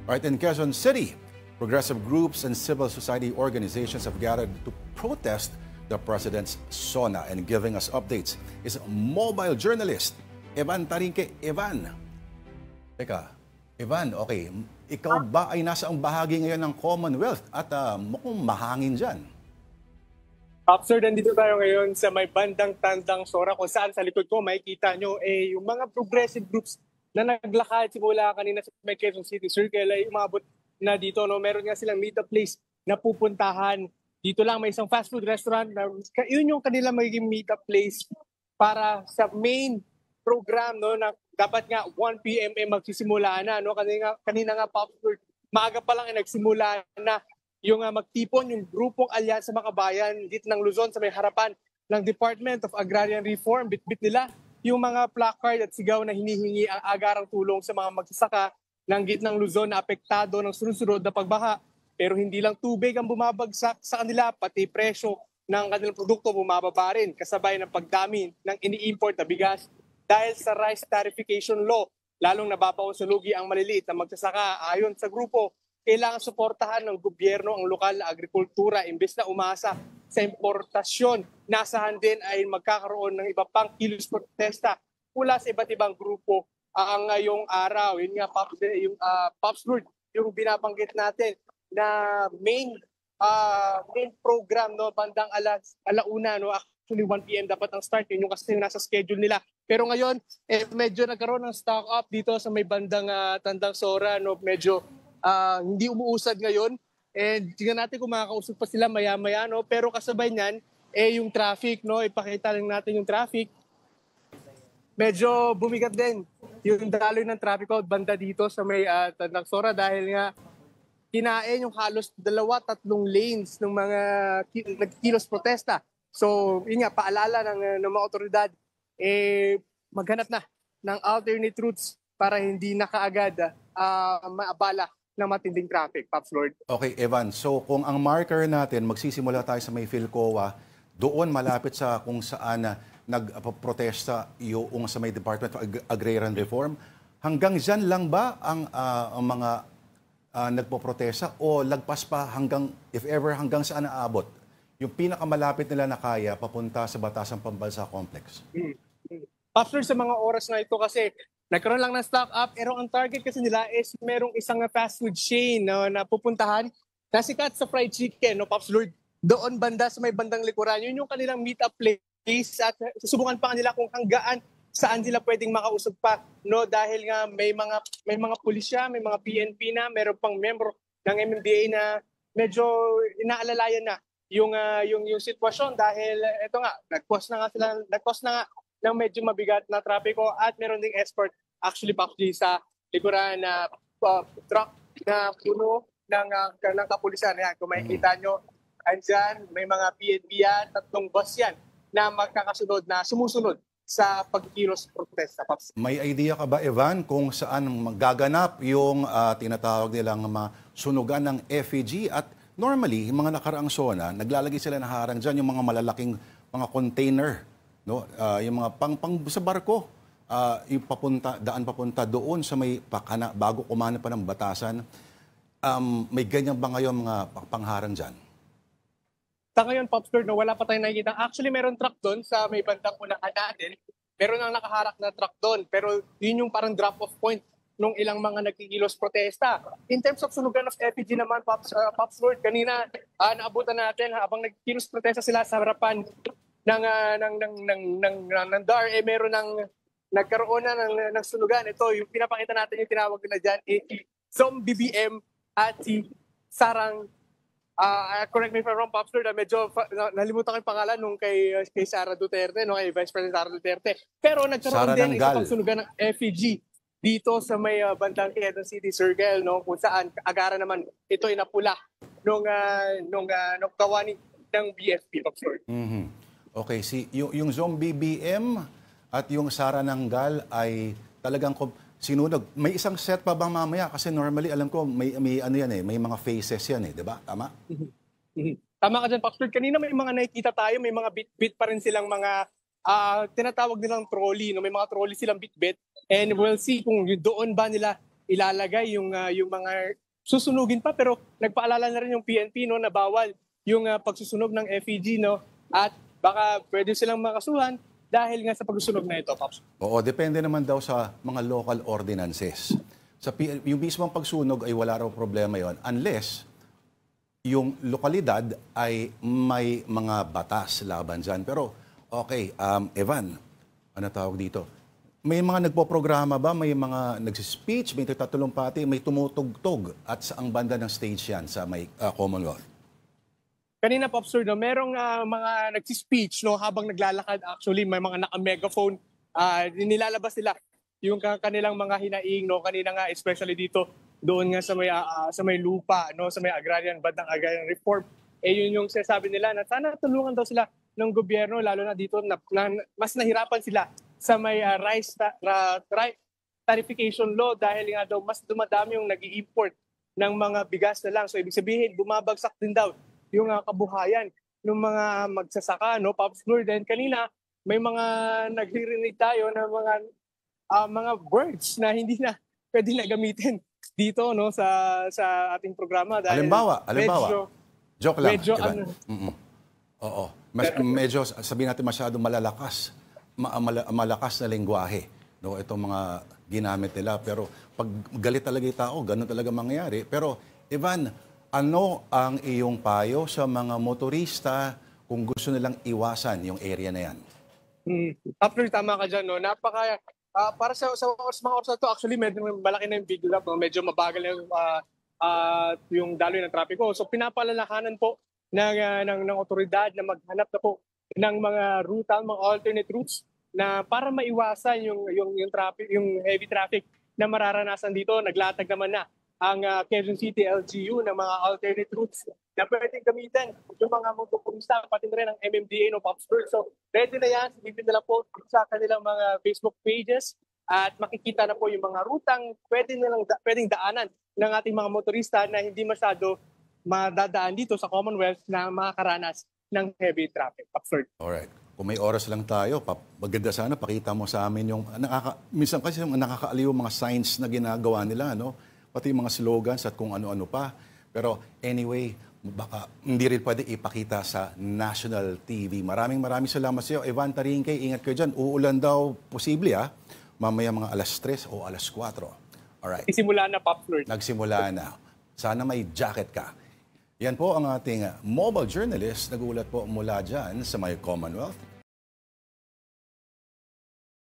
Right, in Quezon City, progressive groups and civil society organizations have gathered to protest the president's SONA, and giving us updates is mobile journalist Evan Tarinque. Evan, teka, Evan, okay, ikaw ba ay nasa ang bahagi ngayon ng Commonwealth at mukhang mahangin dyan? Sir, nandito tayo ngayon sa may bandang Tandang Sora kung saan sa likod ko makikita nyo yung mga progressive groups na naglakad simula kanina sa may Quezon City Circle ay umabot na dito. No? Meron nga silang meet-up place na pupuntahan. Dito lang may isang fast food restaurant na yun yung kanila magiging meet-up place para sa main program, no, na dapat nga 1 p.m. magsisimula na. No? Kanina nga Popsword, maaga pa lang nagsimula na yung magtipon, yung grupong Alyansa Makabayan dito ng Luzon sa may harapan ng Department of Agrarian Reform. Bitbit nila yung mga placard at sigaw na hinihingi ang agarang tulong sa mga magsasaka ng gitnang Luzon na apektado ng sunod-sunod na pagbaha. Pero hindi lang tubig ang bumabagsak sa kanila, pati presyo ng kanilang produkto bumababa rin kasabay ng pagdami ng ini-import na bigas dahil sa rice tariffication law. Lalong nababaon sa lugi ang maliliit na magsasaka. Ayon sa grupo, kailangan suportahan ng gobyerno ang lokal na agrikultura imbes na umasa sa importasyon. Nasahan din ay magkakaroon ng iba pang kilos protesta mula sa iba't ibang grupo ang ngayong araw. Yun nga, Popsword, yung binabanggit natin na main program, no, bandang alauna, no, actually 1 p.m. dapat ang start, yun yung kasi nasa schedule nila. Pero ngayon, medyo nagkaroon ng stock up dito sa may bandang Tandang Sora, no, medyo hindi umuusad ngayon. And tingnan natin kung makakausap pa sila maya-maya, no? Pero kasabay niyan, yung traffic, no? Ipakita lang natin yung traffic. Medyo bumigat din yung daloy ng traffic out banda dito sa may Tandang Sora dahil nga kinain yung halos 2-3 lanes ng mga nagkilos protesta. So, yun nga, paalala ng mga otoridad, maghanap na ng alternate routes para hindi na kaagad maabala ng matinding traffic, Pops Lord. Okay, Evan. So kung ang marker natin, magsisimula tayo sa may PhilCoa, doon malapit sa kung saan nagprotesta yung sa may Department of Agrarian Reform, hanggang dyan lang ba ang mga nagpoprotesta o lagpas pa hanggang, if ever, hanggang saan naabot? Yung pinakamalapit nila na kaya papunta sa Batasang Pambansa Complex? Pops Lord, sa mga oras na ito kasi nagkaroon lang ng stock up, pero ang target kasi nila is merong isang fast food chain na pupuntahan na sikat sa fried chicken, no, Pops Lord. Doon banda sa may bandang likuran, yun yung kanilang meet-up place at susubukan pa kanila kung hanggaan saan sila pwedeng makausap pa, no, dahil nga may mga pulisya, may mga PNP na, meron pang membro ng MMDA na medyo inaalalayan na yung sitwasyon dahil ito nga, nag-cause na nga ng medyo mabigat na trapiko at meron ding escort actually Popsy sa likuran na truck na puno ng kapulisan. Yan, kung makikita nyo, andyan, may mga PNP yan, 3 bus yan na magkakasunod na sumusunod sa pagkilos protesta. Popsy. May idea ka ba, Evan, kung saan magaganap yung tinatawag nilang sunugan ng FEG? At normally, yung mga nakaraang SONA, naglalagay sila ng harang dyan, yung mga malalaking mga container, no, yung mga pang sa barko, yung daan papunta doon sa may bago kumana pa ng Batasan, may ganyan ba ngayon mga pangharang dyan? Sa ngayon, Popsword, no, wala pa tayong nakikita. Actually, meron truck doon sa may bandang unahan natin. Meron ang nakaharak na truck doon. Pero yun yung parang drop-off point nung ilang mga nagkikilos protesta. In terms of sunugan of FEG naman, Popsword, kanina naabutan natin habang nagkikilos protesta sila sa harapan ng DAR, meron nagkaroon na ng sunugan. Ito, yung pinapakita natin yung tinawag nila dyan, Zom BBM at si Sarang, correct me if I'm wrong, Popstar, medyo nalimutan ko yung pangalan nung kay Sara Duterte, no, kay Vice President Sara Duterte. Pero nagkaroon din isang sunugan ng FEG dito sa may bandang Quezon City Circle, no, kung saan agara naman ito ay napula nung kawani ng BFP, Popstar. Okay, yung Zombie BM at yung Sara Nanggal ay talagang sinunog. May isang set pa bang mamaya? Kasi normally, alam ko, may ano yan may mga faces yan di ba? Tama? Tama ka dyan, Pastor. Kanina may mga nakikita tayo, may mga bit-bit pa rin silang mga tinatawag nilang trolley. No? May mga trolley silang bit-bit. And we'll see kung doon ba nila ilalagay yung mga susunugin pa, pero nagpaalala na rin yung PNP no na bawal yung pagsusunog ng FEG no, at baka pwede silang makasuhan dahil nga sa pagsusunog na ito, Pops. Oo, depende naman daw sa mga local ordinances. Yung mismong pagsunog ay wala raw problema yon unless yung lokalidad ay may mga batas laban dyan. Pero, okay, Evan, ano tawag dito? May mga nagpo-programa ba? May mga nagsispeech, may nagtatulumpati, may tumutugtog at saang banda ng stage yan sa may Commonwealth? Kanina, Pops, no, merong mga nagsispeech no, habang naglalakad. Actually, may mga naka-megaphone. Nilalabas nila yung kanilang mga hinaing, no, kanina nga, especially dito, doon nga sa may lupa, no, sa may agrarian, bandang agrarian reform. Yun yung sinasabi nila na sana tulungan daw sila ng gobyerno, lalo na dito na mas nahirapan sila sa may rice tarification law dahil nga daw mas dumadami yung nag-i-import ng mga bigas na lang. So ibig sabihin, bumabagsak din daw yung kabuhayan ng mga magsasaka, no, Pops Lord. And kanina, may mga nagririnig tayo ng mga words na hindi na pwede na gamitin dito no sa ating programa dahil Halimbawa, joke lang, medyo Evan. Oo. Medyo sabihin natin masyado malakas na lengguwahe no itong mga ginamit nila, pero pag galit talaga 'yung tao, ganun talaga mangyayari. Pero Evan, ano ang iyong payo sa mga motorista kung gusto nilang iwasan yung area na yan? After tama ka dyan, no? Para sa mga oras na to, actually, medyo malaki na yung big up, no? Medyo mabagal na yung daloy ng trapiko. So, pinapalalahanan po ng otoridad na maghanap na po ng mga ruta, mga alternate routes na para maiwasan yung traffic, yung heavy traffic na mararanasan dito. Naglatag naman na ang Quezon City LGU ng mga alternate routes na pwedeng gamitin yung mga motorista, pati rin ang MMDA no, Pops Bird. So, ready na yan. Bibin na lang po sa kanilang mga Facebook pages at makikita na po yung mga rutang pwedeng daanan ng ating mga motorista na hindi masyado madadaan dito sa Commonwealth na makakaranas ng heavy traffic. Pops Bird. Alright. Kung may oras lang tayo, maganda sana pakita mo sa amin yung minsan kasi nakakaaliw mga signs na ginagawa nila, no? Pati yung mga slogans at kung ano-ano pa. Pero anyway, baka hindi rin pwede ipakita sa national TV. Maraming salamat sa iyo, Evan Taringkay. Ingat kayo dyan. Uulan daw, posible mamaya mga alas 3 o alas 4. Alright. Nagsimula na, Pops Lord. Nagsimula na. Sana may jacket ka. Yan po ang ating mobile journalist. Nagulat po mula dyan sa may Commonwealth.